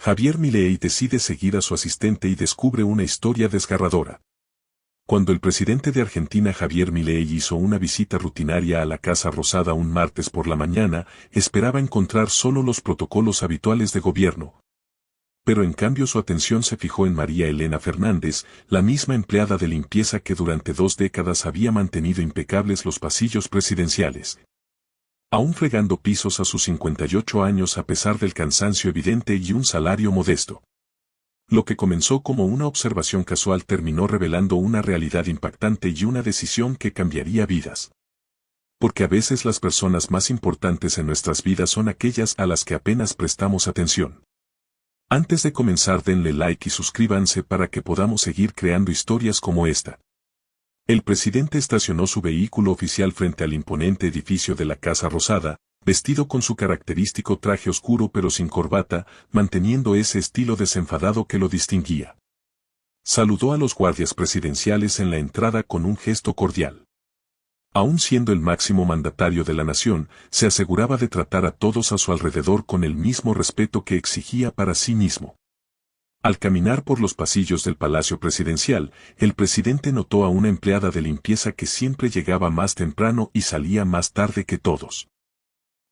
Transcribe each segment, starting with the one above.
Javier Milei decide seguir a su asistente y descubre una historia desgarradora. Cuando el presidente de Argentina Javier Milei hizo una visita rutinaria a la Casa Rosada un martes por la mañana, esperaba encontrar solo los protocolos habituales de gobierno. Pero en cambio su atención se fijó en María Elena Fernández, la misma empleada de limpieza que durante 2 décadas había mantenido impecables los pasillos presidenciales. Aún fregando pisos a sus 58 años a pesar del cansancio evidente y un salario modesto. Lo que comenzó como una observación casual terminó revelando una realidad impactante y una decisión que cambiaría vidas. Porque a veces las personas más importantes en nuestras vidas son aquellas a las que apenas prestamos atención. Antes de comenzar, denle like y suscríbanse para que podamos seguir creando historias como esta. El presidente estacionó su vehículo oficial frente al imponente edificio de la Casa Rosada, vestido con su característico traje oscuro pero sin corbata, manteniendo ese estilo desenfadado que lo distinguía. Saludó a los guardias presidenciales en la entrada con un gesto cordial. Aún siendo el máximo mandatario de la nación, se aseguraba de tratar a todos a su alrededor con el mismo respeto que exigía para sí mismo. Al caminar por los pasillos del Palacio Presidencial, el presidente notó a una empleada de limpieza que siempre llegaba más temprano y salía más tarde que todos.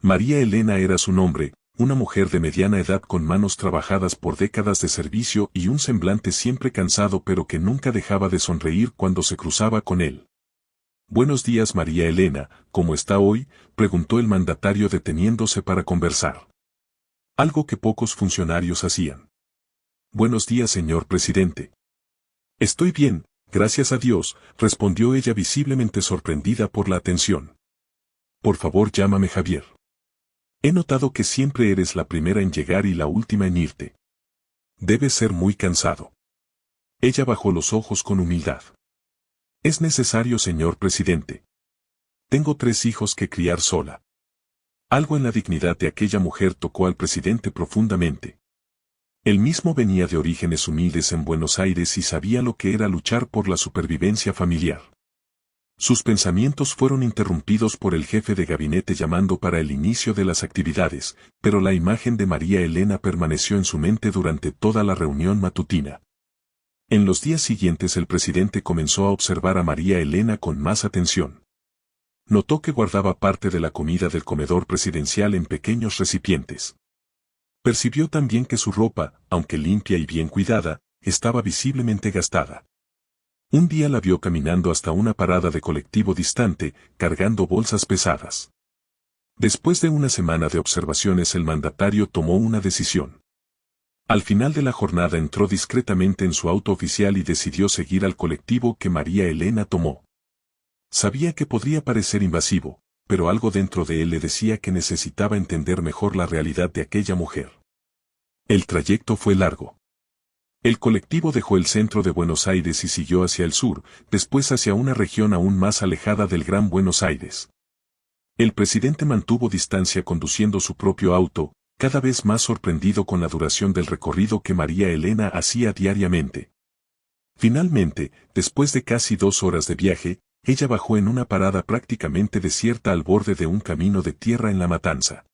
María Elena era su nombre, una mujer de mediana edad con manos trabajadas por décadas de servicio y un semblante siempre cansado pero que nunca dejaba de sonreír cuando se cruzaba con él. «Buenos días María Elena, ¿cómo está hoy?», preguntó el mandatario deteniéndose para conversar. Algo que pocos funcionarios hacían. «Buenos días señor presidente». «Estoy bien, gracias a Dios», respondió ella visiblemente sorprendida por la atención. «Por favor llámame Javier. He notado que siempre eres la primera en llegar y la última en irte. Debes ser muy cansado». Ella bajó los ojos con humildad. «Es necesario señor presidente. Tengo 3 hijos que criar sola». Algo en la dignidad de aquella mujer tocó al presidente profundamente. Él mismo venía de orígenes humildes en Buenos Aires y sabía lo que era luchar por la supervivencia familiar. Sus pensamientos fueron interrumpidos por el jefe de gabinete llamando para el inicio de las actividades, pero la imagen de María Elena permaneció en su mente durante toda la reunión matutina. En los días siguientes el presidente comenzó a observar a María Elena con más atención. Notó que guardaba parte de la comida del comedor presidencial en pequeños recipientes. Percibió también que su ropa, aunque limpia y bien cuidada, estaba visiblemente gastada. Un día la vio caminando hasta una parada de colectivo distante, cargando bolsas pesadas. Después de una semana de observaciones el mandatario tomó una decisión. Al final de la jornada entró discretamente en su auto oficial y decidió seguir al colectivo que María Elena tomó. Sabía que podría parecer invasivo, pero algo dentro de él le decía que necesitaba entender mejor la realidad de aquella mujer. El trayecto fue largo. El colectivo dejó el centro de Buenos Aires y siguió hacia el sur, después hacia una región aún más alejada del Gran Buenos Aires. El presidente mantuvo distancia conduciendo su propio auto, cada vez más sorprendido con la duración del recorrido que María Elena hacía diariamente. Finalmente, después de casi 2 horas de viaje, ella bajó en una parada prácticamente desierta al borde de un camino de tierra en La Matanza.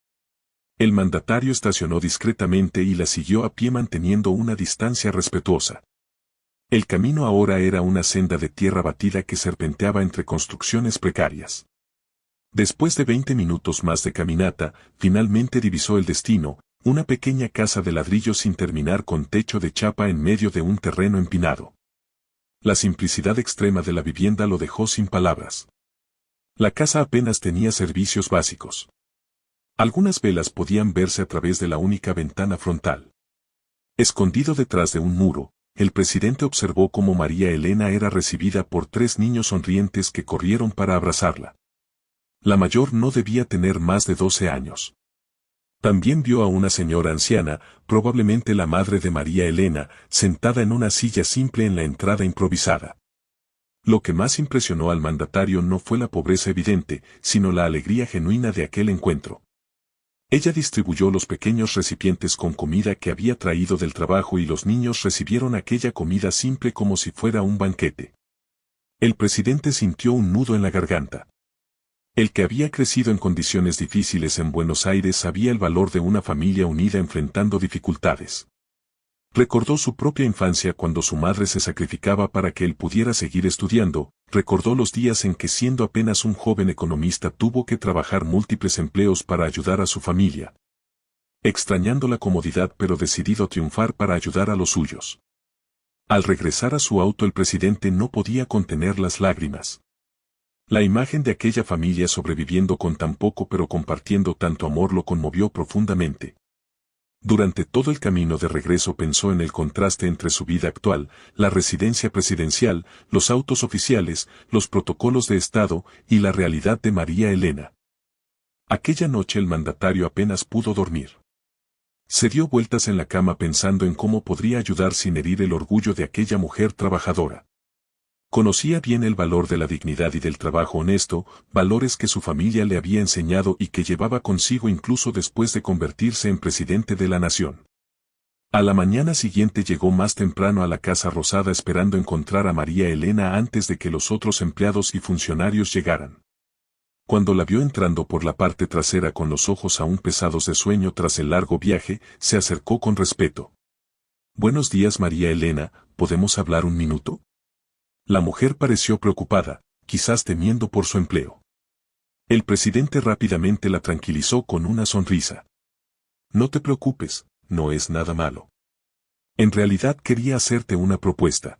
El mandatario estacionó discretamente y la siguió a pie manteniendo una distancia respetuosa. El camino ahora era una senda de tierra batida que serpenteaba entre construcciones precarias. Después de 20 minutos más de caminata, finalmente divisó el destino, una pequeña casa de ladrillo sin terminar con techo de chapa en medio de un terreno empinado. La simplicidad extrema de la vivienda lo dejó sin palabras. La casa apenas tenía servicios básicos. Algunas velas podían verse a través de la única ventana frontal. Escondido detrás de un muro, el presidente observó cómo María Elena era recibida por 3 niños sonrientes que corrieron para abrazarla. La mayor no debía tener más de 12 años. También vio a una señora anciana, probablemente la madre de María Elena, sentada en una silla simple en la entrada improvisada. Lo que más impresionó al mandatario no fue la pobreza evidente, sino la alegría genuina de aquel encuentro. Ella distribuyó los pequeños recipientes con comida que había traído del trabajo y los niños recibieron aquella comida simple como si fuera un banquete. El presidente sintió un nudo en la garganta. El que había crecido en condiciones difíciles en Buenos Aires sabía el valor de una familia unida enfrentando dificultades. Recordó su propia infancia cuando su madre se sacrificaba para que él pudiera seguir estudiando, recordó los días en que siendo apenas un joven economista tuvo que trabajar múltiples empleos para ayudar a su familia. Extrañando la comodidad pero decidido a triunfar para ayudar a los suyos. Al regresar a su auto el presidente no podía contener las lágrimas. La imagen de aquella familia sobreviviendo con tan poco pero compartiendo tanto amor lo conmovió profundamente. Durante todo el camino de regreso pensó en el contraste entre su vida actual, la residencia presidencial, los autos oficiales, los protocolos de Estado y la realidad de María Elena. Aquella noche el mandatario apenas pudo dormir. Se dio vueltas en la cama pensando en cómo podría ayudar sin herir el orgullo de aquella mujer trabajadora. Conocía bien el valor de la dignidad y del trabajo honesto, valores que su familia le había enseñado y que llevaba consigo incluso después de convertirse en presidente de la nación. A la mañana siguiente llegó más temprano a la Casa Rosada esperando encontrar a María Elena antes de que los otros empleados y funcionarios llegaran. Cuando la vio entrando por la parte trasera con los ojos aún pesados de sueño tras el largo viaje, se acercó con respeto. «Buenos días María Elena, ¿podemos hablar un minuto?». La mujer pareció preocupada, quizás temiendo por su empleo. El presidente rápidamente la tranquilizó con una sonrisa. «No te preocupes, no es nada malo. En realidad quería hacerte una propuesta».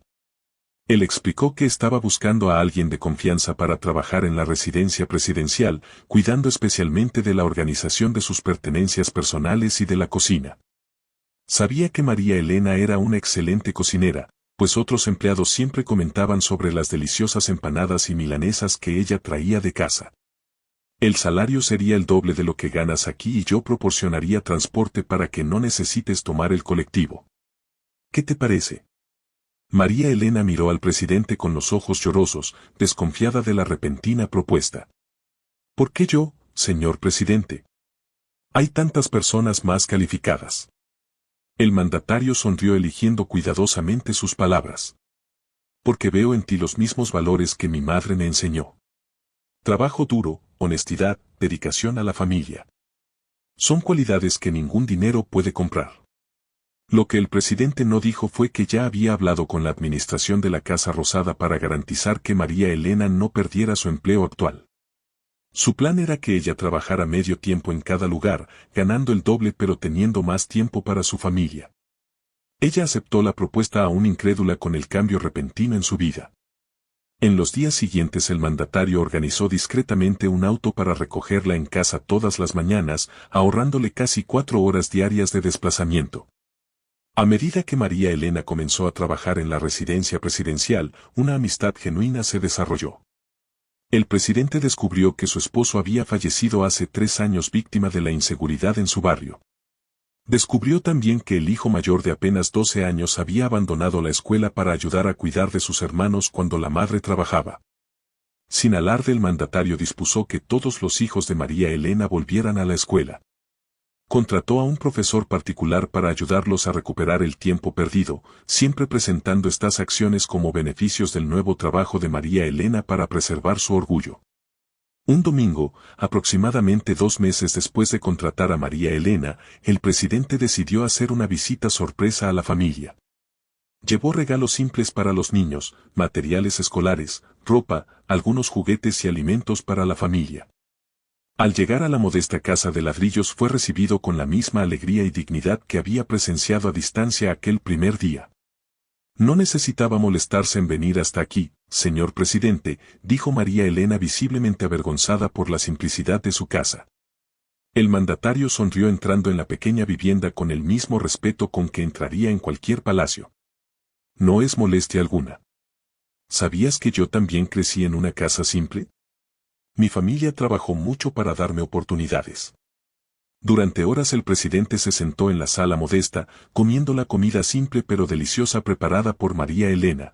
Él explicó que estaba buscando a alguien de confianza para trabajar en la residencia presidencial, cuidando especialmente de la organización de sus pertenencias personales y de la cocina. Sabía que María Elena era una excelente cocinera, pues otros empleados siempre comentaban sobre las deliciosas empanadas y milanesas que ella traía de casa. «El salario sería el doble de lo que ganas aquí y yo proporcionaría transporte para que no necesites tomar el colectivo. ¿Qué te parece?». María Elena miró al presidente con los ojos llorosos, desconfiada de la repentina propuesta. «¿Por qué yo, señor presidente? Hay tantas personas más calificadas». El mandatario sonrió eligiendo cuidadosamente sus palabras. «Porque veo en ti los mismos valores que mi madre me enseñó. Trabajo duro, honestidad, dedicación a la familia. Son cualidades que ningún dinero puede comprar». Lo que el presidente no dijo fue que ya había hablado con la administración de la Casa Rosada para garantizar que María Elena no perdiera su empleo actual. Su plan era que ella trabajara medio tiempo en cada lugar, ganando el doble pero teniendo más tiempo para su familia. Ella aceptó la propuesta aún incrédula con el cambio repentino en su vida. En los días siguientes el mandatario organizó discretamente un auto para recogerla en casa todas las mañanas, ahorrándole casi 4 horas diarias de desplazamiento. A medida que María Elena comenzó a trabajar en la residencia presidencial, una amistad genuina se desarrolló. El presidente descubrió que su esposo había fallecido hace 3 años víctima de la inseguridad en su barrio. Descubrió también que el hijo mayor de apenas 12 años había abandonado la escuela para ayudar a cuidar de sus hermanos cuando la madre trabajaba. Sin alarde el mandatario dispuso que todos los hijos de María Elena volvieran a la escuela. Contrató a un profesor particular para ayudarlos a recuperar el tiempo perdido, siempre presentando estas acciones como beneficios del nuevo trabajo de María Elena para preservar su orgullo. Un domingo, aproximadamente 2 meses después de contratar a María Elena, el presidente decidió hacer una visita sorpresa a la familia. Llevó regalos simples para los niños, materiales escolares, ropa, algunos juguetes y alimentos para la familia. Al llegar a la modesta casa de ladrillos fue recibido con la misma alegría y dignidad que había presenciado a distancia aquel primer día. «No necesitaba molestarse en venir hasta aquí, señor presidente», dijo María Elena visiblemente avergonzada por la simplicidad de su casa. El mandatario sonrió entrando en la pequeña vivienda con el mismo respeto con que entraría en cualquier palacio. «No es molestia alguna. ¿Sabías que yo también crecí en una casa simple? Mi familia trabajó mucho para darme oportunidades». Durante horas el presidente se sentó en la sala modesta, comiendo la comida simple pero deliciosa preparada por María Elena,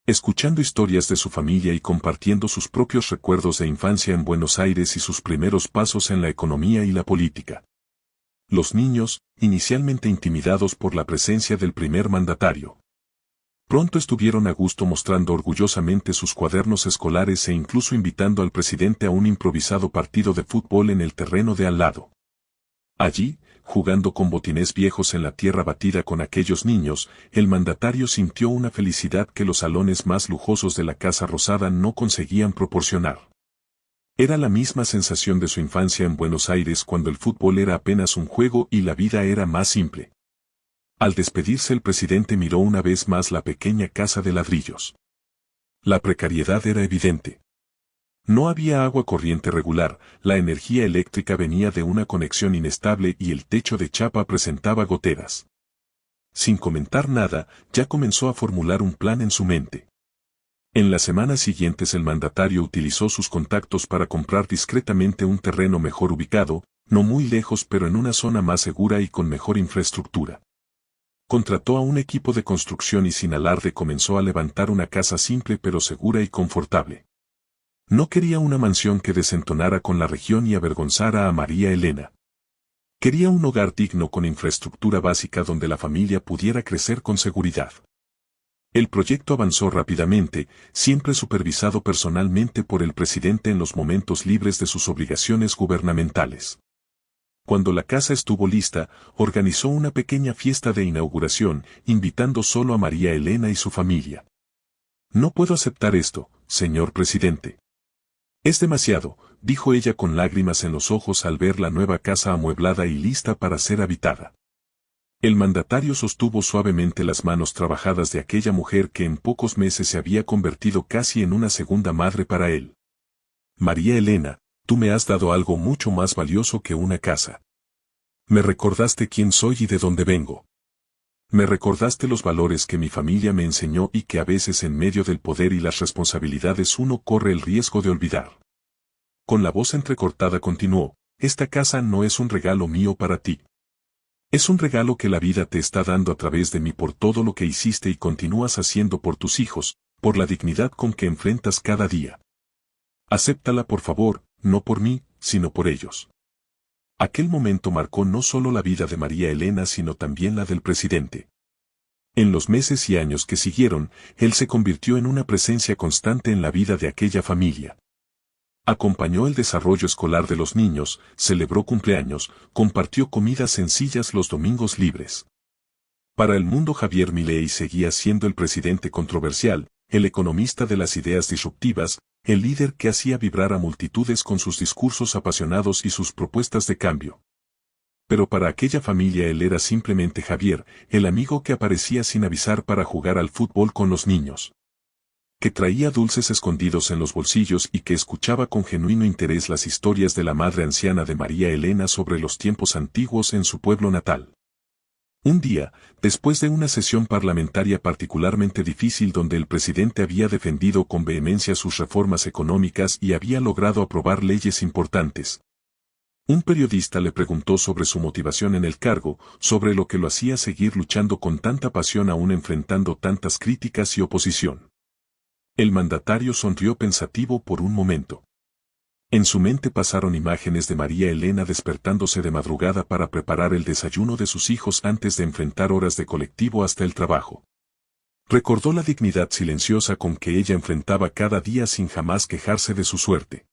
escuchando historias de su familia y compartiendo sus propios recuerdos de infancia en Buenos Aires y sus primeros pasos en la economía y la política. Los niños, inicialmente intimidados por la presencia del primer mandatario, pronto estuvieron a gusto mostrando orgullosamente sus cuadernos escolares e incluso invitando al presidente a un improvisado partido de fútbol en el terreno de al lado. Allí, jugando con botines viejos en la tierra batida con aquellos niños, el mandatario sintió una felicidad que los salones más lujosos de la Casa Rosada no conseguían proporcionar. Era la misma sensación de su infancia en Buenos Aires cuando el fútbol era apenas un juego y la vida era más simple. Al despedirse el presidente miró una vez más la pequeña casa de ladrillos. La precariedad era evidente. No había agua corriente regular, la energía eléctrica venía de una conexión inestable y el techo de chapa presentaba goteras. Sin comentar nada, ya comenzó a formular un plan en su mente. En las semanas siguientes el mandatario utilizó sus contactos para comprar discretamente un terreno mejor ubicado, no muy lejos pero en una zona más segura y con mejor infraestructura. Contrató a un equipo de construcción y sin alarde comenzó a levantar una casa simple pero segura y confortable. No quería una mansión que desentonara con la región y avergonzara a María Elena. Quería un hogar digno con infraestructura básica donde la familia pudiera crecer con seguridad. El proyecto avanzó rápidamente, siempre supervisado personalmente por el presidente en los momentos libres de sus obligaciones gubernamentales. Cuando la casa estuvo lista, organizó una pequeña fiesta de inauguración, invitando solo a María Elena y su familia. No puedo aceptar esto, señor presidente. Es demasiado, dijo ella con lágrimas en los ojos al ver la nueva casa amueblada y lista para ser habitada. El mandatario sostuvo suavemente las manos trabajadas de aquella mujer que en pocos meses se había convertido casi en una segunda madre para él. María Elena, tú me has dado algo mucho más valioso que una casa. Me recordaste quién soy y de dónde vengo. Me recordaste los valores que mi familia me enseñó y que a veces en medio del poder y las responsabilidades uno corre el riesgo de olvidar. Con la voz entrecortada continuó, esta casa no es un regalo mío para ti. Es un regalo que la vida te está dando a través de mí por todo lo que hiciste y continúas haciendo por tus hijos, por la dignidad con que enfrentas cada día. Acéptala por favor, no por mí, sino por ellos. Aquel momento marcó no solo la vida de María Elena sino también la del presidente. En los meses y años que siguieron, él se convirtió en una presencia constante en la vida de aquella familia. Acompañó el desarrollo escolar de los niños, celebró cumpleaños, compartió comidas sencillas los domingos libres. Para el mundo Javier Milei seguía siendo el presidente controversial, el economista de las ideas disruptivas, el líder que hacía vibrar a multitudes con sus discursos apasionados y sus propuestas de cambio. Pero para aquella familia él era simplemente Javier, el amigo que aparecía sin avisar para jugar al fútbol con los niños. Que traía dulces escondidos en los bolsillos y que escuchaba con genuino interés las historias de la madre anciana de María Elena sobre los tiempos antiguos en su pueblo natal. Un día, después de una sesión parlamentaria particularmente difícil donde el presidente había defendido con vehemencia sus reformas económicas y había logrado aprobar leyes importantes, un periodista le preguntó sobre su motivación en el cargo, sobre lo que lo hacía seguir luchando con tanta pasión aún enfrentando tantas críticas y oposición. El mandatario sonrió pensativo por un momento. En su mente pasaron imágenes de María Elena despertándose de madrugada para preparar el desayuno de sus hijos antes de enfrentar horas de colectivo hasta el trabajo. Recordó la dignidad silenciosa con que ella enfrentaba cada día sin jamás quejarse de su suerte.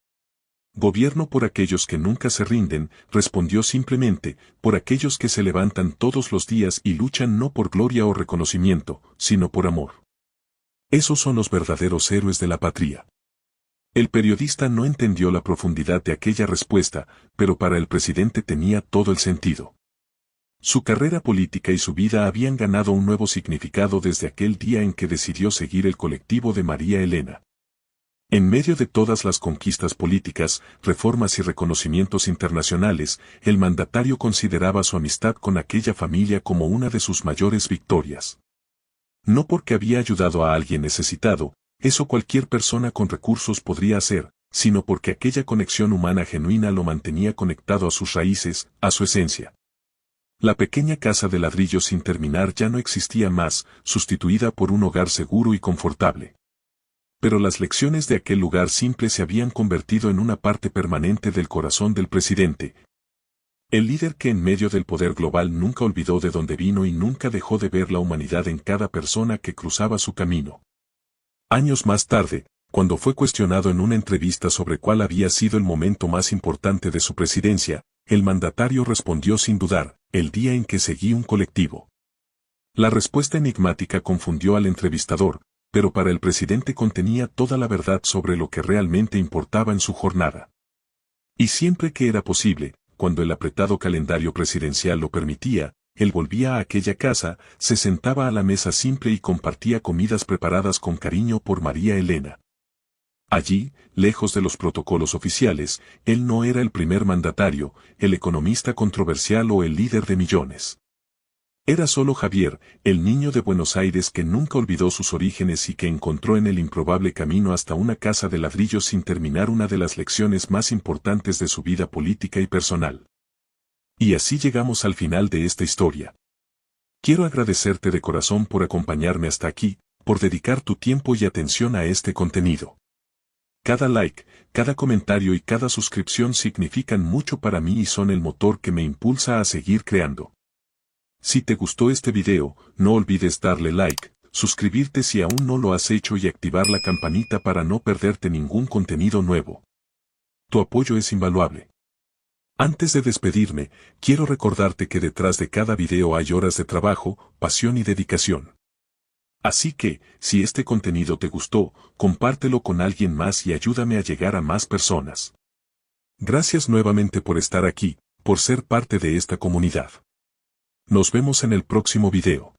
Gobierno por aquellos que nunca se rinden, respondió simplemente, por aquellos que se levantan todos los días y luchan no por gloria o reconocimiento, sino por amor. Esos son los verdaderos héroes de la patria. El periodista no entendió la profundidad de aquella respuesta, pero para el presidente tenía todo el sentido. Su carrera política y su vida habían ganado un nuevo significado desde aquel día en que decidió seguir el colectivo de María Elena. En medio de todas las conquistas políticas, reformas y reconocimientos internacionales, el mandatario consideraba su amistad con aquella familia como una de sus mayores victorias. No porque había ayudado a alguien necesitado, eso cualquier persona con recursos podría hacer, sino porque aquella conexión humana genuina lo mantenía conectado a sus raíces, a su esencia. La pequeña casa de ladrillo sin terminar ya no existía más, sustituida por un hogar seguro y confortable. Pero las lecciones de aquel lugar simple se habían convertido en una parte permanente del corazón del presidente. El líder que en medio del poder global nunca olvidó de dónde vino y nunca dejó de ver la humanidad en cada persona que cruzaba su camino. Años más tarde, cuando fue cuestionado en una entrevista sobre cuál había sido el momento más importante de su presidencia, el mandatario respondió sin dudar, el día en que seguí un colectivo. La respuesta enigmática confundió al entrevistador, pero para el presidente contenía toda la verdad sobre lo que realmente importaba en su jornada. Y siempre que era posible, cuando el apretado calendario presidencial lo permitía, él volvía a aquella casa, se sentaba a la mesa simple y compartía comidas preparadas con cariño por María Elena. Allí, lejos de los protocolos oficiales, él no era el primer mandatario, el economista controversial o el líder de millones. Era solo Javier, el niño de Buenos Aires que nunca olvidó sus orígenes y que encontró en el improbable camino hasta una casa de ladrillos sin terminar una de las lecciones más importantes de su vida política y personal. Y así llegamos al final de esta historia. Quiero agradecerte de corazón por acompañarme hasta aquí, por dedicar tu tiempo y atención a este contenido. Cada like, cada comentario y cada suscripción significan mucho para mí y son el motor que me impulsa a seguir creando. Si te gustó este video, no olvides darle like, suscribirte si aún no lo has hecho y activar la campanita para no perderte ningún contenido nuevo. Tu apoyo es invaluable. Antes de despedirme, quiero recordarte que detrás de cada video hay horas de trabajo, pasión y dedicación. Así que, si este contenido te gustó, compártelo con alguien más y ayúdame a llegar a más personas. Gracias nuevamente por estar aquí, por ser parte de esta comunidad. Nos vemos en el próximo video.